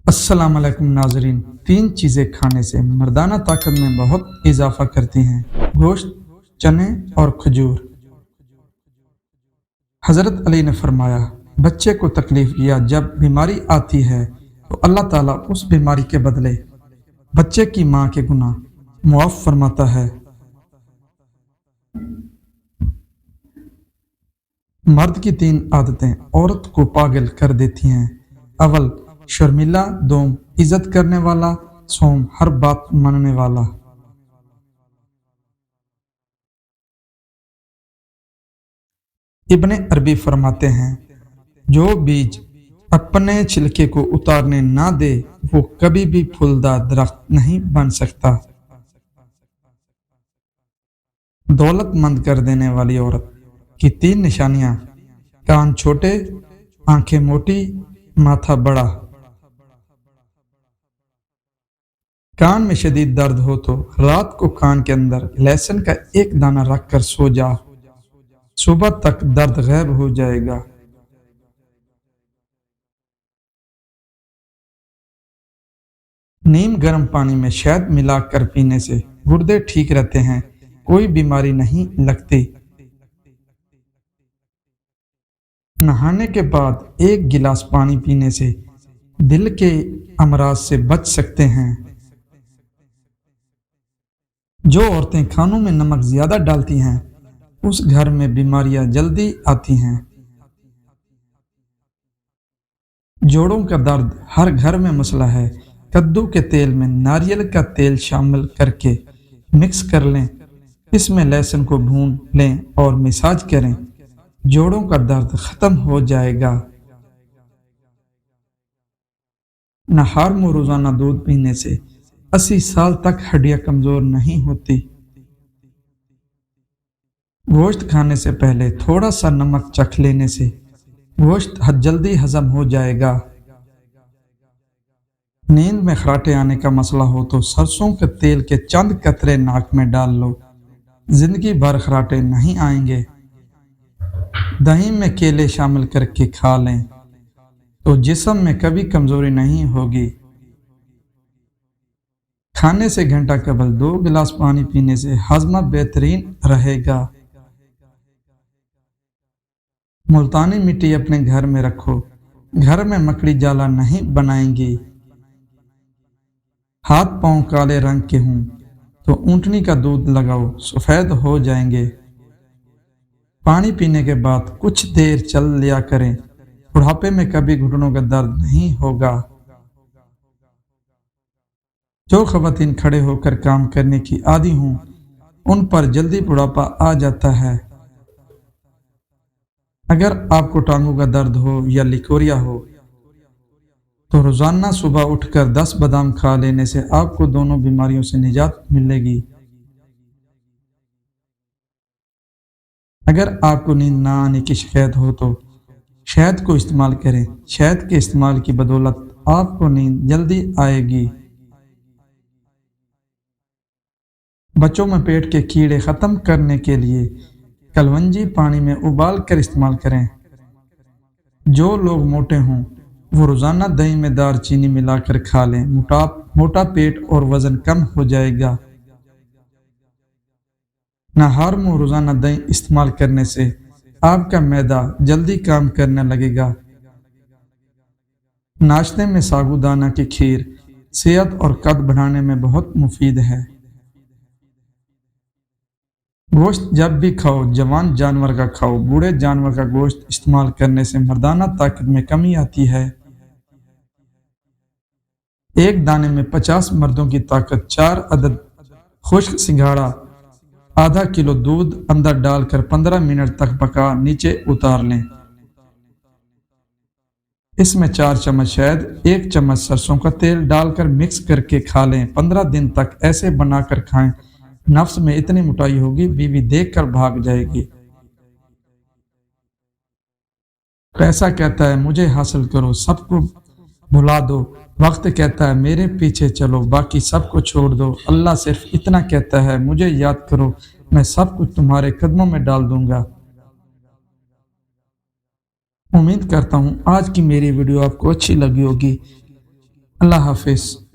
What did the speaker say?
अस्सलाम वालेकुम नाजरीन। 3 चीज़ें खाने से मर्दाना ताकत में बहुत इजाफा करती हैं: गोश्त, चने और खजूर। हज़रत अली ने फरमाया, बच्चे को तकलीफ या जब बीमारी आती है तो अल्लाह ताला उस बीमारी के बदले बच्चे की माँ के गुनाह मुआफ़ फरमाता है। मर्द की 3 आदतें औरत को पागल कर देती हैं। अव्वल, शर्मिला। दोम, इज्जत करने वाला। सोम, हर बात मानने वाला। इब्ने अरबी फरमाते हैं, जो बीज अपने छिलके को उतारने ना दे वो कभी भी फूलदार दरख्त नहीं बन सकता। दौलतमंद कर देने वाली औरत की 3 निशानियां: कान छोटे, आंखें मोटी, माथा बड़ा। कान में शदीद दर्द हो तो रात को कान के अंदर लहसुन का 1 दाना रख कर सो जा, सुबह तक दर्द गायब हो जाएगा। नीम गर्म पानी में शहद मिलाकर पीने से गुर्दे ठीक रहते हैं, कोई बीमारी नहीं लगती। नहाने के बाद 1 गिलास पानी पीने से दिल के अमराज से बच सकते हैं। जो औरतें खानों में नमक ज्यादा डालती हैं उस घर में बीमारियां जल्दी आती हैं। जोड़ों का दर्द हर घर में मसला है। कद्दू के तेल में नारियल का तेल शामिल करके मिक्स कर लें, इसमें लहसुन को भून लें और मसाज करें, जोड़ों का दर्द खत्म हो जाएगा। नहार में रोजाना दूध पीने से 80 साल तक हड्डियां कमजोर नहीं होती। गोश्त खाने से पहले थोड़ा सा नमक चख लेने से गोश्त जल्दी हजम हो जाएगा। नींद में खराटे आने का मसला हो तो सरसों के तेल के चंद कतरे नाक में डाल लो, जिंदगी भर खराटे नहीं आएंगे। दही में केले शामिल करके खा लें तो जिस्म में कभी कमजोरी नहीं होगी। खाने से घंटा कबल 2 गिलास पानी पीने से हाजमा बेहतरीन रहेगा। मुल्तानी मिट्टी अपने घर में रखो, घर में मकड़ी जाला नहीं बनाएंगी। हाथ पांव काले रंग के हों तो ऊंटनी का दूध लगाओ, सफेद हो जाएंगे। पानी पीने के बाद कुछ देर चल लिया करें, बुढ़ापे में कभी घुटनों का दर्द नहीं होगा। जो खवातीन खड़े होकर काम करने की आदी हों उन पर जल्दी बुढ़ापा आ जाता है। अगर आपको टांगों का दर्द हो या लिकोरिया हो तो रोजाना सुबह उठकर 10 बादाम खा लेने से आपको दोनों बीमारियों से निजात मिलेगी। अगर आपको नींद ना आने की शिकायत हो तो शहद को इस्तेमाल करें, शहद के इस्तेमाल की बदौलत आपको नींद जल्दी आएगी। बच्चों में पेट के कीड़े खत्म करने के लिए कलवंजी पानी में उबाल कर इस्तेमाल करें। जो लोग मोटे हों वो रोजाना दही में दालचीनी मिलाकर खा लें, मोटा पेट और वजन कम हो जाएगा। नहार में रोजाना दही इस्तेमाल करने से आपका मैदा जल्दी काम करने लगेगा। नाश्ते में साबूदाना की खीर सेहत और कद बढ़ाने में बहुत मुफीद है। गोश्त जब भी खाओ जवान जानवर का खाओ, बूढ़े जानवर का गोश्त इस्तेमाल करने से मर्दाना ताकत में कमी आती है। 1 दाने में 50 मर्दों की ताकत। 4 अदद खुश्क सिंघाड़ा आधा किलो दूध अंदर डालकर 15 मिनट तक पका नीचे उतार लें। इसमें 4 चम्मच शहद 1 चम्मच सरसों का तेल डालकर मिक्स करके खा लें। 15 दिन तक ऐसे बनाकर खाएं, नफ्स में इतनी मोटाई होगी बीवी देखकर भाग जाएगी। पैसा कहता है मुझे हासिल करो, सबको भुला दो। वक्त कहता है मेरे पीछे चलो, बाकी सबको छोड़ दो। अल्लाह सिर्फ इतना कहता है मुझे याद करो, मैं सब कुछ तुम्हारे कदमों में डाल दूंगा। उम्मीद करता हूँ आज की मेरी वीडियो आपको अच्छी लगी होगी। اللہ حافظ۔